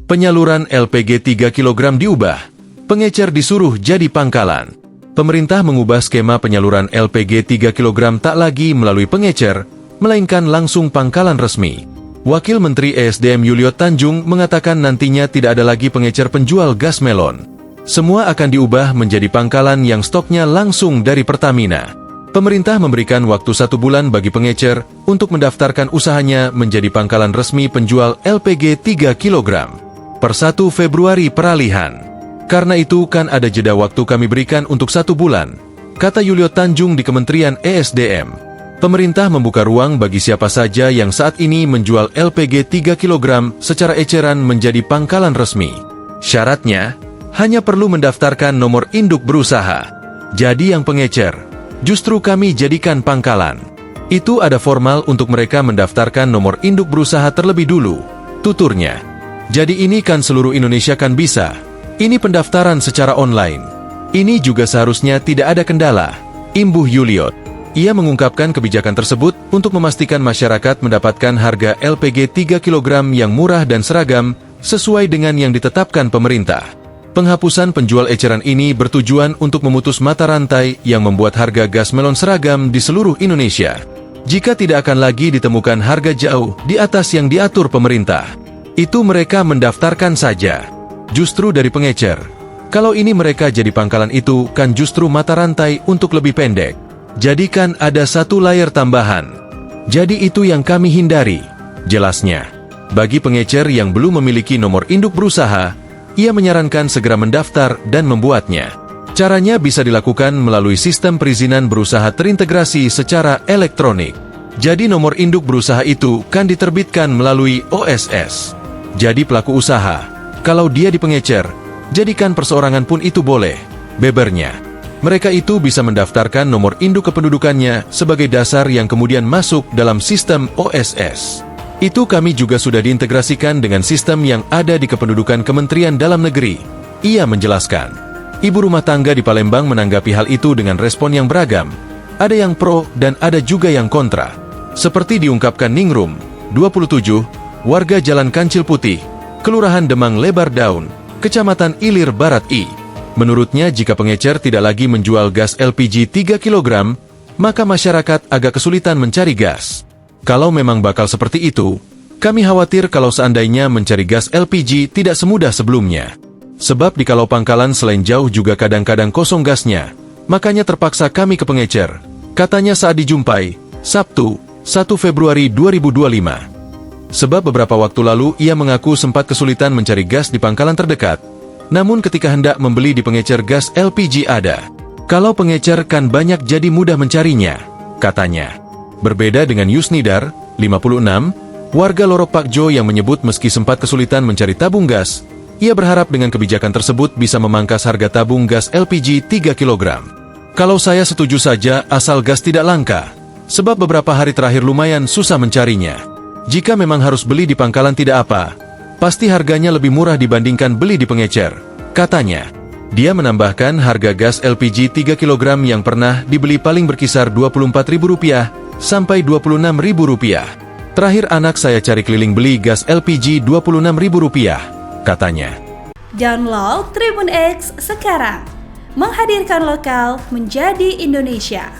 Penyaluran LPG 3 kg diubah. Pengecer disuruh jadi pangkalan. Pemerintah mengubah skema penyaluran LPG 3 kg tak lagi melalui pengecer, melainkan langsung pangkalan resmi. Wakil Menteri ESDM Yuliot Tanjung mengatakan nantinya tidak ada lagi pengecer penjual gas melon. Semua akan diubah menjadi pangkalan yang stoknya langsung dari Pertamina. Pemerintah memberikan waktu 1 bulan bagi pengecer untuk mendaftarkan usahanya menjadi pangkalan resmi penjual LPG 3 kg. Per 1 Februari peralihan. Karena itu kan ada jeda waktu kami berikan untuk 1 bulan, kata Yuliot Tanjung di Kementerian ESDM. Pemerintah membuka ruang bagi siapa saja yang saat ini menjual LPG 3 kg secara eceran menjadi pangkalan resmi. Syaratnya, hanya perlu mendaftarkan nomor induk berusaha. Jadi yang pengecer, justru kami jadikan pangkalan. Itu ada formal untuk mereka mendaftarkan nomor induk berusaha terlebih dulu, tuturnya. Jadi ini kan seluruh Indonesia kan bisa. Ini pendaftaran secara online. Ini juga seharusnya tidak ada kendala, imbuh Yuliot. Ia mengungkapkan kebijakan tersebut untuk memastikan masyarakat mendapatkan harga LPG 3 kg yang murah dan seragam sesuai dengan yang ditetapkan pemerintah. Penghapusan penjual eceran ini bertujuan untuk memutus mata rantai yang membuat harga gas melon seragam di seluruh Indonesia. Jika tidak akan lagi ditemukan harga jauh di atas yang diatur pemerintah, itu mereka mendaftarkan saja. Justru dari pengecer. Kalau ini mereka jadi pangkalan itu kan justru mata rantai untuk lebih pendek. Jadi kan ada 1 layar tambahan. Jadi itu yang kami hindari, jelasnya. Bagi pengecer yang belum memiliki nomor induk berusaha, ia menyarankan segera mendaftar dan membuatnya. Caranya bisa dilakukan melalui sistem perizinan berusaha terintegrasi secara elektronik. Jadi nomor induk berusaha itu kan diterbitkan melalui OSS. Jadi pelaku usaha, kalau dia di pengecer, jadikan perseorangan pun itu boleh, bebernya. Mereka itu bisa mendaftarkan nomor induk kependudukannya sebagai dasar yang kemudian masuk dalam sistem OSS. Itu kami juga sudah diintegrasikan dengan sistem yang ada di kependudukan Kementerian Dalam Negeri. Ia menjelaskan. Ibu rumah tangga di Palembang menanggapi hal itu dengan respon yang beragam. Ada yang pro dan ada juga yang kontra. Seperti diungkapkan Ningrum, 27, warga Jalan Kancil Putih, Kelurahan Demang Lebar Daun, Kecamatan Ilir Barat I. Menurutnya jika pengecer tidak lagi menjual gas LPG 3 kg, maka masyarakat agak kesulitan mencari gas. Kalau memang bakal seperti itu, kami khawatir kalau seandainya mencari gas LPG tidak semudah sebelumnya. Sebab di kalau pangkalan selain jauh juga kadang-kadang kosong gasnya, makanya terpaksa kami ke pengecer, katanya saat dijumpai, Sabtu, 1 Februari 2025. Sebab beberapa waktu lalu ia mengaku sempat kesulitan mencari gas di pangkalan terdekat, namun ketika hendak membeli di pengecer gas LPG ada. Kalau pengecer kan banyak jadi mudah mencarinya, katanya. Berbeda dengan Yusnidar, 56, warga Lorok Pakjo yang menyebut meski sempat kesulitan mencari tabung gas, ia berharap dengan kebijakan tersebut bisa memangkas harga tabung gas LPG 3 kg. Kalau saya setuju saja asal gas tidak langka, sebab beberapa hari terakhir lumayan susah mencarinya. Jika memang harus beli di pangkalan tidak apa, pasti harganya lebih murah dibandingkan beli di pengecer, katanya. Dia menambahkan harga gas LPG 3 kg yang pernah dibeli paling berkisar Rp24.000 sampai Rp26.000. Terakhir anak saya cari keliling beli gas LPG Rp26.000, katanya. Download Tribun X sekarang, menghadirkan lokal menjadi Indonesia.